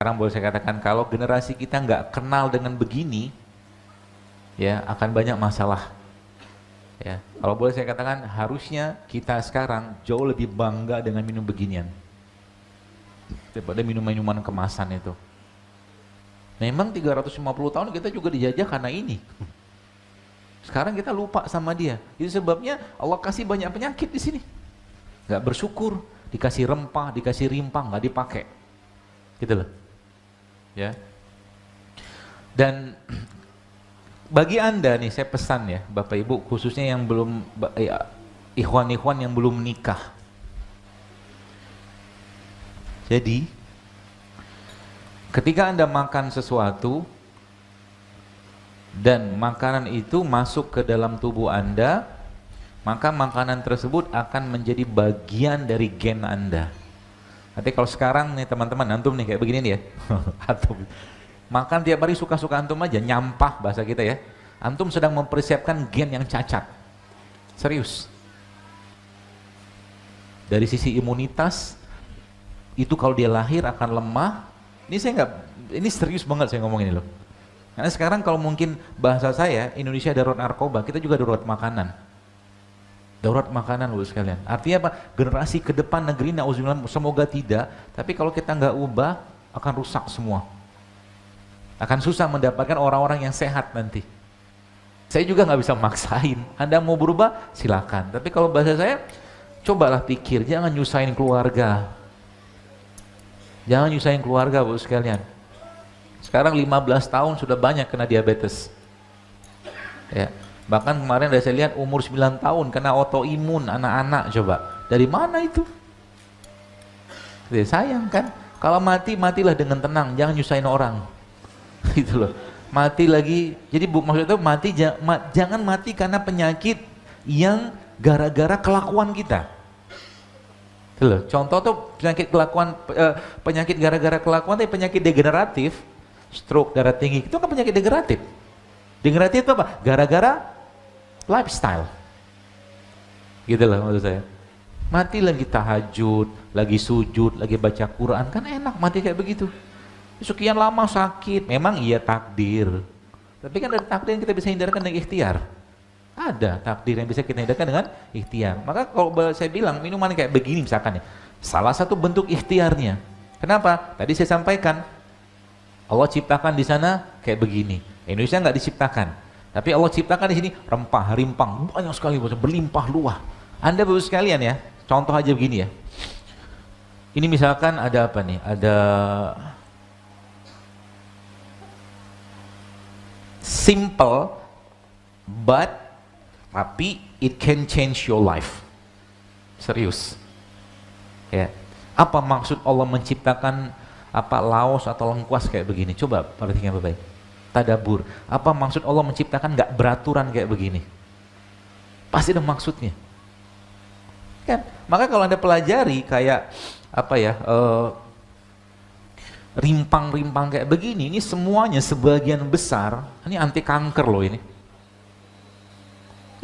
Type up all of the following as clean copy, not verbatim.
Sekarang boleh saya katakan kalau generasi kita nggak kenal dengan begini, ya akan banyak masalah. Ya, kalau boleh saya katakan harusnya kita sekarang jauh lebih bangga dengan minum beginian daripada minum-minuman kemasan itu. Memang 350 tahun kita juga dijajah karena ini. Sekarang kita lupa sama dia. Itu sebabnya Allah kasih banyak penyakit di sini. Nggak bersyukur, dikasih rempah, dikasih rimpang, nggak dipakai. Gitu loh. Ya. Dan bagi Anda nih saya pesan ya, Bapak Ibu khususnya yang belum ikhwan-ikhwan yang belum nikah. Jadi ketika Anda makan sesuatu dan makanan itu masuk ke dalam tubuh Anda, maka makanan tersebut akan menjadi bagian dari gen Anda. Nanti kalau sekarang nih teman-teman, antum nih kayak begini nih ya, antum makan tiap hari suka-suka antum aja, nyampah bahasa kita ya. Antum sedang mempersiapkan gen yang cacat. Serius. Dari sisi imunitas, itu kalau dia lahir akan lemah. Ini serius banget saya ngomong ini loh. Karena sekarang kalau mungkin bahasa saya, Indonesia darurat narkoba, kita juga darurat makanan. Darurat makanan loh sekalian. Artinya apa? Generasi ke depan negeri na'udzubillah, semoga tidak, tapi kalau kita nggak ubah akan rusak semua. Akan susah mendapatkan orang-orang yang sehat nanti. Saya juga nggak bisa maksain. Anda mau berubah silakan. Tapi kalau bahasa saya, cobalah pikir, jangan nyusahin keluarga. Jangan nyusahin keluarga Bu sekalian. Sekarang 15 tahun sudah banyak kena diabetes. Ya. Bahkan kemarin saya lihat umur 9 tahun kena autoimun anak-anak, coba. Dari mana itu? Sayang kan? Kalau mati, matilah dengan tenang, jangan nyusahin orang. Gitu loh. Mati lagi, jadi maksudnya mati jangan mati karena penyakit yang gara-gara kelakuan kita. Gitu loh. Contoh tuh penyakit gara-gara kelakuan itu penyakit degeneratif, stroke, darah tinggi, itu kan penyakit degeneratif. Degeneratif itu apa? Gara-gara lifestyle, gitu loh maksud saya. Mati lagi tahajud, lagi sujud, lagi baca Quran, kan enak mati kayak begitu. Sekian lama sakit, memang iya takdir. Tapi kan ada takdir yang kita bisa hindarkan dengan ikhtiar. Ada takdir yang bisa kita hindarkan dengan ikhtiar. Maka kalau saya bilang minuman kayak begini misalkan ya, salah satu bentuk ikhtiarnya. Kenapa? Tadi saya sampaikan, Allah ciptakan di sana kayak begini. Indonesia nggak diciptakan. Tapi Allah ciptakan di sini rempah, rimpang, banyak sekali, berlimpah luah. Anda baru sekalian ya, contoh aja begini ya. Ini misalkan ada apa nih? Ada simple, tapi it can change your life. Serius. Ya. Apa maksud Allah menciptakan laos atau lengkuas kayak begini? Coba perhatikan baik-baik. Tadabur. Apa maksud Allah menciptakan nggak beraturan kayak begini? Pasti ada maksudnya. Kan? Maka kalau Anda pelajari kayak rimpang-rimpang kayak begini, ini semuanya sebagian besar ini anti kanker loh ini.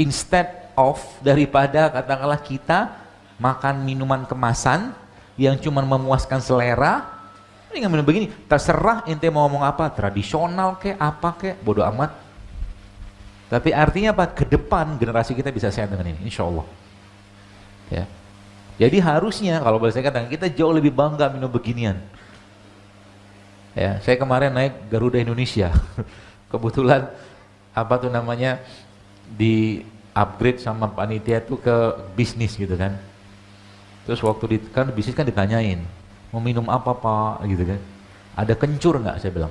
Instead of daripada katakanlah kita makan minuman kemasan yang cuma memuaskan selera, ini minum begini, terserah ente mau ngomong apa, tradisional kek, apa kek, bodo amat. Tapi artinya apa? Ke depan generasi kita bisa sehat dengan ini, insya Allah. Ya. Jadi harusnya kalau boleh saya katakan kita jauh lebih bangga minum beginian. Ya, saya kemarin naik Garuda Indonesia, kebetulan di upgrade sama panitia tuh ke bisnis gitu kan. Terus waktu bisnis kan ditanyain, mau minum apa Pak gitu kan, ada kencur nggak, saya bilang.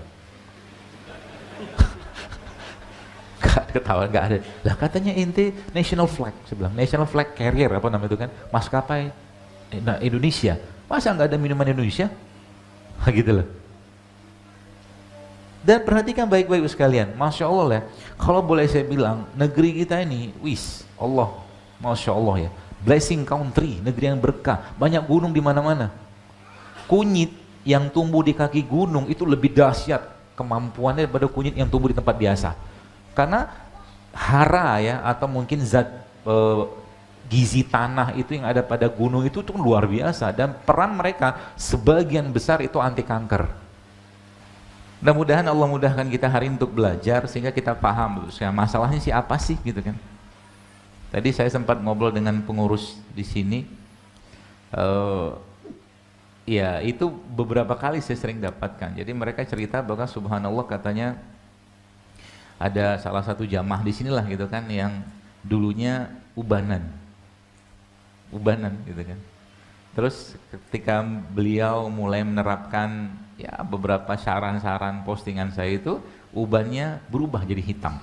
Ketawa nggak ada. Lah katanya ente national flag, saya bilang national flag carrier apa namanya itu kan, maskapai Indonesia, masa nggak ada minuman Indonesia? Gitu loh. Dan perhatikan baik-baik sekalian, masya Allah ya, kalau boleh saya bilang negeri kita ini, Allah, masya Allah ya, blessing country, negeri yang berkah, banyak gunung di mana-mana. Kunyit yang tumbuh di kaki gunung itu lebih dahsyat kemampuannya daripada kunyit yang tumbuh di tempat biasa. Karena hara ya, atau mungkin zat gizi tanah itu yang ada pada gunung itu tuh luar biasa, dan peran mereka sebagian besar itu anti kanker. Mudah-mudahan Allah mudahkan kita hari ini untuk belajar sehingga kita paham masalahnya sih apa sih gitu kan. Tadi saya sempat ngobrol dengan pengurus di sini, ya itu beberapa kali saya sering dapatkan. Jadi mereka cerita bahwa subhanallah katanya ada salah satu jamaah di sinilah gitu kan yang dulunya ubanan gitu kan. Terus ketika beliau mulai menerapkan ya beberapa saran-saran postingan saya itu, ubannya berubah jadi hitam.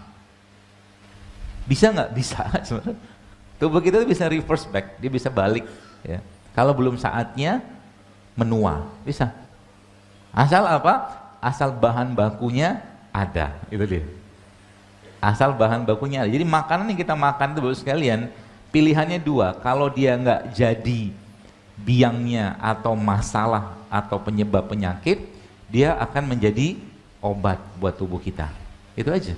Bisa nggak? Bisa sebenarnya. Tubuh kita bisa reverse back, dia bisa balik ya. Kalau belum saatnya menua, bisa. Asal apa? Asal bahan bakunya ada, itu dia. Asal bahan bakunya ada. Jadi makanan yang kita makan itu Bapak sekalian, pilihannya dua. Kalau dia nggak jadi biangnya atau masalah atau penyebab penyakit, dia akan menjadi obat buat tubuh kita. Itu aja.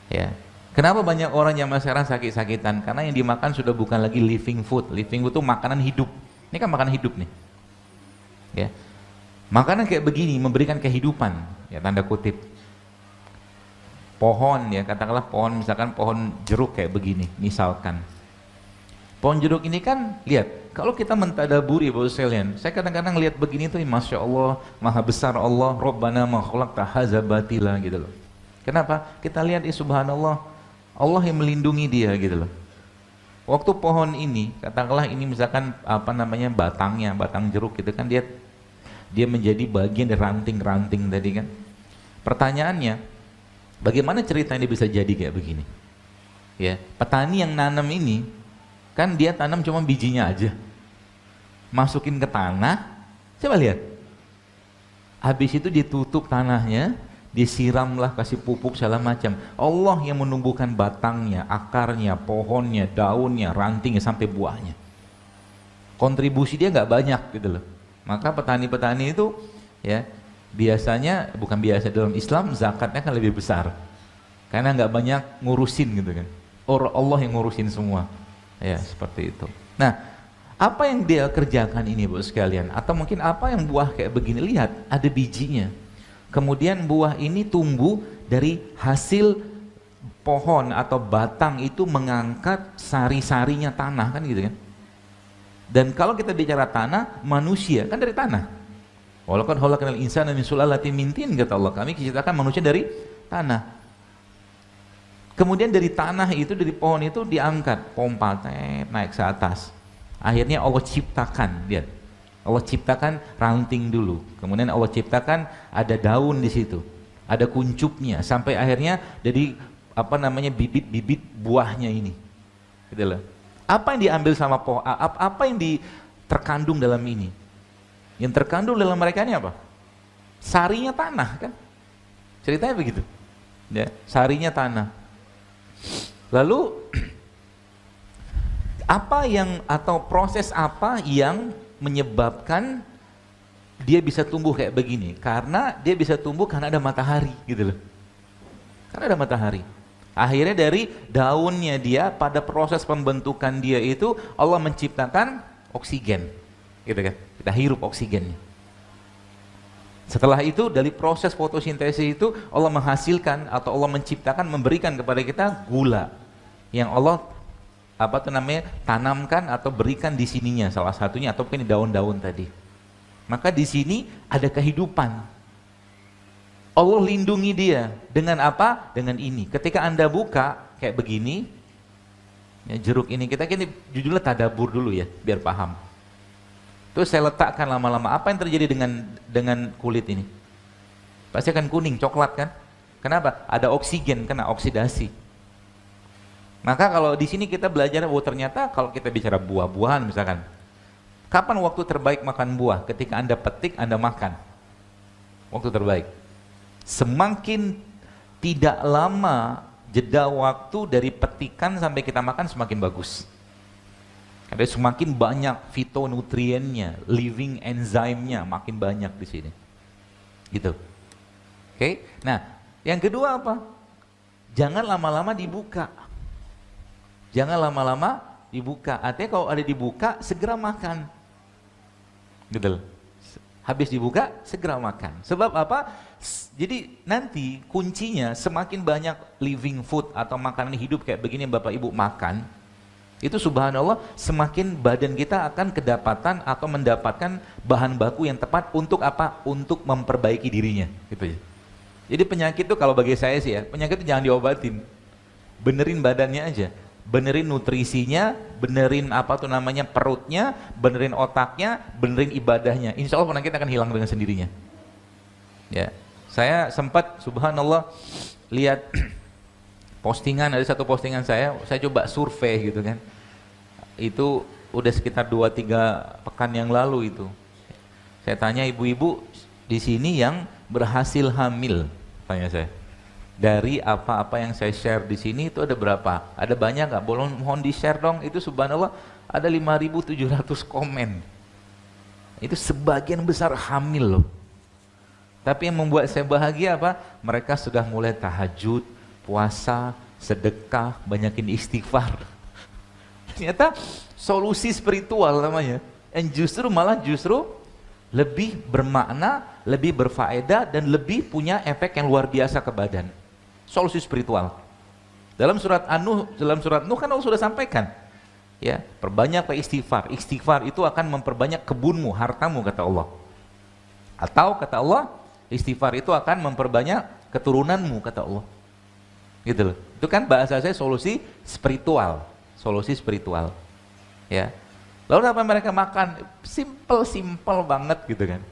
Ya. Kenapa banyak orang yang sekarang sakit-sakitan? Karena yang dimakan sudah bukan lagi living food. Living food itu makanan hidup. Ini kan makanan hidup nih. Ya. Makanan kayak begini memberikan kehidupan, ya tanda kutip. Pohon ya, katakanlah pohon, misalkan pohon jeruk kayak begini, misalkan. Pohon jeruk ini kan, lihat, kalau kita mentadaburi Bapak sekalian, saya kadang-kadang lihat begini tuh, Masya Allah, Maha Besar Allah, Rabbana ma khalaqta hadza batila gitu loh. Kenapa? Kita lihat subhanallah, Allah yang melindungi dia gitu loh. Waktu pohon ini, katakanlah ini misalkan apa namanya batangnya, batang jeruk gitu kan, dia menjadi bagian dari ranting-ranting tadi kan. Pertanyaannya, bagaimana ceritanya dia bisa jadi kayak begini? Ya, petani yang nanam ini kan dia tanam cuma bijinya aja, masukin ke tanah, coba lihat, habis itu ditutup tanahnya, disiramlah, kasih pupuk segala macam. Allah yang menumbuhkan batangnya, akarnya, pohonnya, daunnya, rantingnya sampai buahnya. Kontribusi dia nggak banyak gitu loh. Maka petani-petani itu ya biasanya, bukan biasa, dalam Islam zakatnya kan lebih besar karena nggak banyak ngurusin gitu kan. Allah yang ngurusin semua. Ya seperti itu. Nah, apa yang dia kerjakan ini Bapak sekalian, atau mungkin apa yang buah kayak begini, lihat ada bijinya, kemudian buah ini tumbuh dari hasil pohon atau batang itu mengangkat sari-sarinya tanah kan gitu kan. Dan kalau kita bicara tanah, manusia kan dari tanah. Walaqad khalaqnal insana min sulalatin min tin, kata Allah, kami ciptakan manusia dari tanah. Kemudian dari tanah itu, dari pohon itu diangkat, pompa, naik ke atas. Akhirnya Allah ciptakan, lihat. Allah ciptakan ranting dulu. Kemudian Allah ciptakan ada daun di situ. Ada kuncupnya sampai akhirnya jadi apa namanya bibit-bibit buahnya ini. Gitu loh. Apa yang diambil sama pohon? Apa yang terkandung dalam ini? Yang terkandung dalam mereka ini apa? Sarinya tanah kan? Ceritanya begitu. Ya, sarinya tanah. Lalu apa yang atau proses apa yang menyebabkan dia bisa tumbuh kayak begini? Karena dia bisa tumbuh karena ada matahari gitu loh. Karena ada matahari. Akhirnya dari daunnya dia, pada proses pembentukan dia itu Allah menciptakan oksigen. Gitu kan? Kita hirup oksigennya. Setelah itu dari proses fotosintesis itu Allah menghasilkan atau Allah menciptakan, memberikan kepada kita gula yang Allah apa tuh namanya tanamkan atau berikan di sininya, salah satunya atau mungkin di daun-daun tadi. Maka di sini ada kehidupan. Allah lindungi dia dengan apa? Dengan ini. Ketika Anda buka kayak begini, ya, jeruk ini kita judulnya tadabur dulu ya biar paham. Terus saya letakkan lama-lama, apa yang terjadi dengan kulit ini? Pasti akan kuning, coklat kan? Kenapa? Ada oksigen, kena oksidasi. Maka kalau di sini kita belajar, ternyata kalau kita bicara buah-buahan misalkan, kapan waktu terbaik makan buah? Ketika Anda petik, Anda makan. Waktu terbaik. Semakin tidak lama jeda waktu dari petikan sampai kita makan, semakin bagus. Ada semakin banyak fitonutriennya, living enzimnya makin banyak di sini. Gitu. Oke. Nah, yang kedua apa? Jangan lama-lama dibuka. Jangan lama-lama dibuka. Artinya kalau ada dibuka, segera makan. Gitu. Habis dibuka, segera makan. Sebab apa? Jadi nanti kuncinya semakin banyak living food atau makanan hidup kayak begini yang Bapak Ibu makan, itu subhanallah semakin badan kita akan kedapatan atau mendapatkan bahan baku yang tepat untuk apa? Untuk memperbaiki dirinya. Gitu ya. Jadi penyakit itu kalau bagi saya sih ya, penyakit itu jangan diobatin. Benerin badannya aja. Benerin nutrisinya, benerin apa tuh namanya perutnya, benerin otaknya, benerin ibadahnya. Insya Allah penyakit akan hilang dengan sendirinya. Ya, saya sempat subhanallah lihat postingan, ada satu postingan saya coba survei gitu kan. Itu udah sekitar 2-3 pekan yang lalu itu. Saya tanya ibu-ibu di sini yang berhasil hamil, tanya saya. Dari apa-apa yang saya share di sini itu ada berapa? Ada banyak nggak? Mohon di-share dong. Itu subhanallah ada 5.700 komen. Itu sebagian besar hamil loh. Tapi yang membuat saya bahagia apa? Mereka sudah mulai tahajud, puasa, sedekah, banyakin istighfar. Ternyata solusi spiritual namanya. Yang justru lebih bermakna, lebih berfaedah, dan lebih punya efek yang luar biasa ke badan. Solusi spiritual. Dalam surat Nuh kan Allah sudah sampaikan, ya, perbanyaklah istighfar. Istighfar itu akan memperbanyak kebunmu, hartamu, kata Allah. Atau kata Allah, istighfar itu akan memperbanyak keturunanmu, kata Allah. Gitu loh. Itu kan bahasa saya solusi spiritual. Solusi spiritual. Ya. Lalu apa mereka makan? Simple banget gitu kan.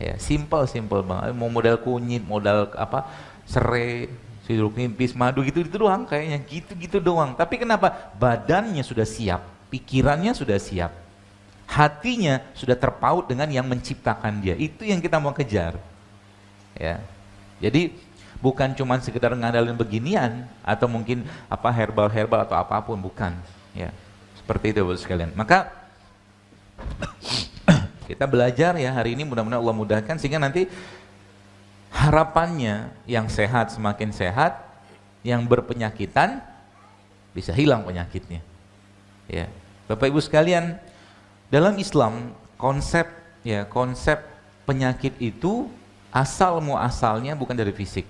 Ya, simple banget. Mau modal kunyit, modal apa? Serai, sidruk nipis, madu gitu doang kayaknya, gitu doang. Tapi kenapa? Badannya sudah siap, pikirannya sudah siap, hatinya sudah terpaut dengan yang menciptakan dia. Itu yang kita mau kejar. Ya. Jadi bukan cuma sekedar ngandalin beginian atau mungkin apa herbal atau apapun, bukan. Ya. Seperti itu Bapak sekalian. Maka kita belajar ya hari ini, mudah-mudahan Allah mudahkan sehingga nanti harapannya yang sehat semakin sehat, yang berpenyakitan bisa hilang penyakitnya. Ya, Bapak Ibu sekalian, dalam Islam konsep penyakit itu asal muasalnya bukan dari fisik.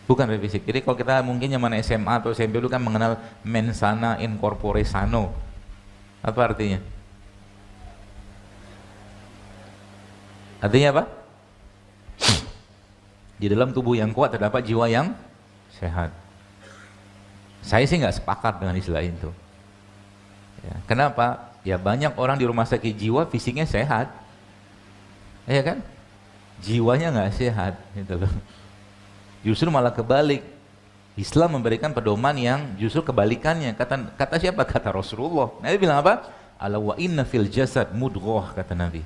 Bukan dari fisik. Jadi kalau kita mungkin zaman SMA atau SMP dulu kan mengenal mens sana in corpore sano. Apa artinya? Artinya apa? Di dalam tubuh yang kuat terdapat jiwa yang sehat. Saya sih nggak sepakat dengan istilah itu. Ya, kenapa? Ya banyak orang di rumah sakit jiwa fisiknya sehat, ya kan? Jiwanya nggak sehat, gitu loh. Justru malah kebalik. Islam memberikan pedoman yang justru kebalikannya. Kata siapa? Kata Rasulullah. Nabi bilang apa? Ala wa inna fil jasad mudghah, kata Nabi.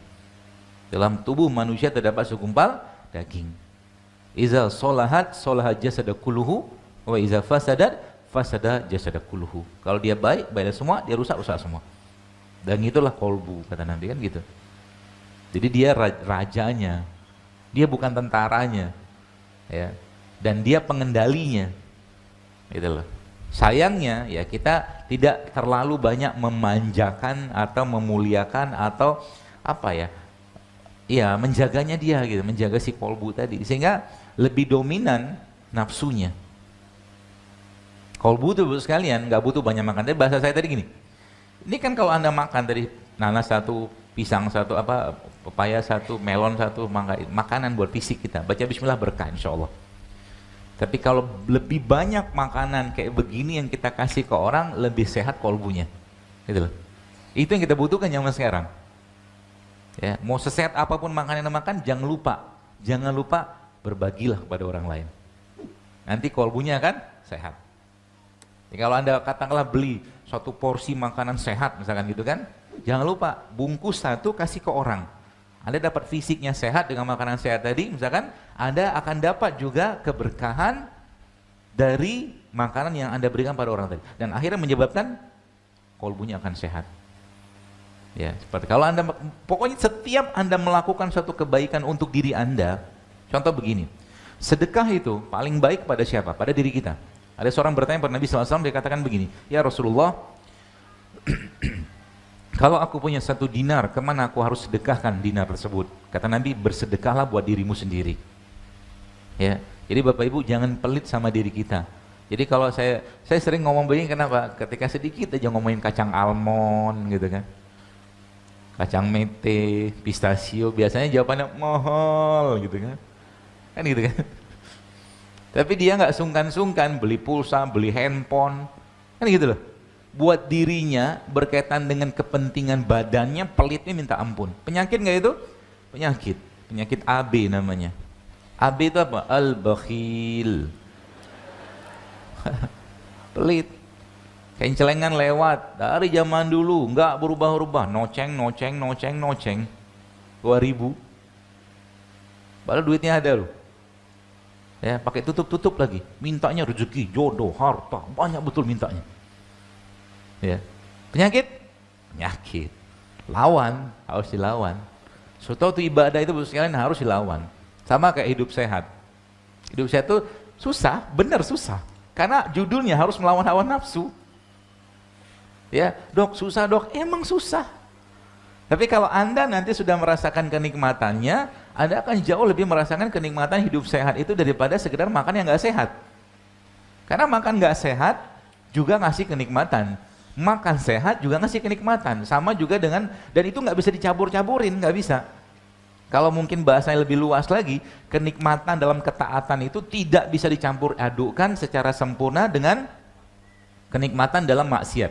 Dalam tubuh manusia terdapat segumpal daging. Iza solahat jasada kulluhu, wa iza fasadat fasada jasada kulluhu. Kalau dia baik semua, dia rusak semua. Dan itulah kolbu, kata Nabi kan gitu. Jadi dia rajanya, dia bukan tentaranya, ya. Dan dia pengendalinya, gitu loh. Sayangnya ya kita tidak terlalu banyak memanjakan atau memuliakan atau apa ya, ya menjaganya dia gitu, menjaga si kolbu tadi, sehingga lebih dominan nafsunya. Kolbu itu sekalian nggak butuh banyak makan. Tapi bahasa saya tadi gini, ini kan kalau Anda makan dari nanas satu, pisang satu, apa pepaya satu, melon satu, makanan buat fisik kita. Baca bismillah berkah insya Allah. Tapi kalau lebih banyak makanan kayak begini yang kita kasih ke orang, lebih sehat kolbunya. Gitu loh. Itu yang kita butuhkan zaman sekarang. Ya, mau sesehat apapun makanan yang makan, jangan lupa berbagilah kepada orang lain. Nanti kolbunya akan sehat. Jadi kalau Anda katakanlah beli suatu porsi makanan sehat misalkan gitu kan, jangan lupa bungkus satu kasih ke orang. Anda dapat fisiknya sehat dengan makanan sehat tadi, misalkan Anda akan dapat juga keberkahan dari makanan yang Anda berikan pada orang tadi, dan akhirnya menyebabkan kolbunya akan sehat. Ya, seperti kalau Anda, pokoknya setiap Anda melakukan suatu kebaikan untuk diri Anda, contoh begini, sedekah itu paling baik pada siapa? Pada diri kita. Ada seorang bertanya pada Nabi SAW, dia katakan begini, ya Rasulullah, Kalau aku punya 1 dinar, kemana aku harus sedekahkan dinar tersebut? Kata Nabi, bersedekahlah buat dirimu sendiri. Ya, jadi Bapak Ibu jangan pelit sama diri kita. Jadi kalau saya sering ngomong begini, kenapa? Ketika sedikit aja ngomongin kacang almond gitu kan, kacang mete, pistachio, biasanya jawabannya mahal gitu kan gitu kan. Tapi dia nggak sungkan-sungkan beli pulsa, beli handphone, kan gitu loh. Buat dirinya berkaitan dengan kepentingan badannya, pelitnya minta ampun. Penyakit nggak itu? Penyakit AB namanya. AB itu apa? Al-bakhil. Pelit. Kencelengan lewat dari zaman dulu, nggak berubah-ubah, noceng. 2000. Padahal duitnya ada loh. Ya, pakai tutup lagi. Mintanya rezeki, jodoh, harta, banyak betul mintanya. Ya. Penyakit? Lawan, harus dilawan. Suatu ibadah itu sekalian harus dilawan. Sama kayak hidup sehat. Hidup sehat itu susah, benar susah. Karena judulnya harus melawan hawa nafsu. Ya, dok susah dok, emang susah. Tapi kalau Anda nanti sudah merasakan kenikmatannya, Anda akan jauh lebih merasakan kenikmatan hidup sehat itu daripada sekedar makan yang nggak sehat. Karena makan nggak sehat juga ngasih kenikmatan. Makan sehat juga ngasih kenikmatan, sama juga dengan, dan itu nggak bisa dicabur-caburin, nggak bisa. Kalau mungkin bahasanya lebih luas lagi, kenikmatan dalam ketaatan itu tidak bisa dicampur adukkan secara sempurna dengan kenikmatan dalam maksiat.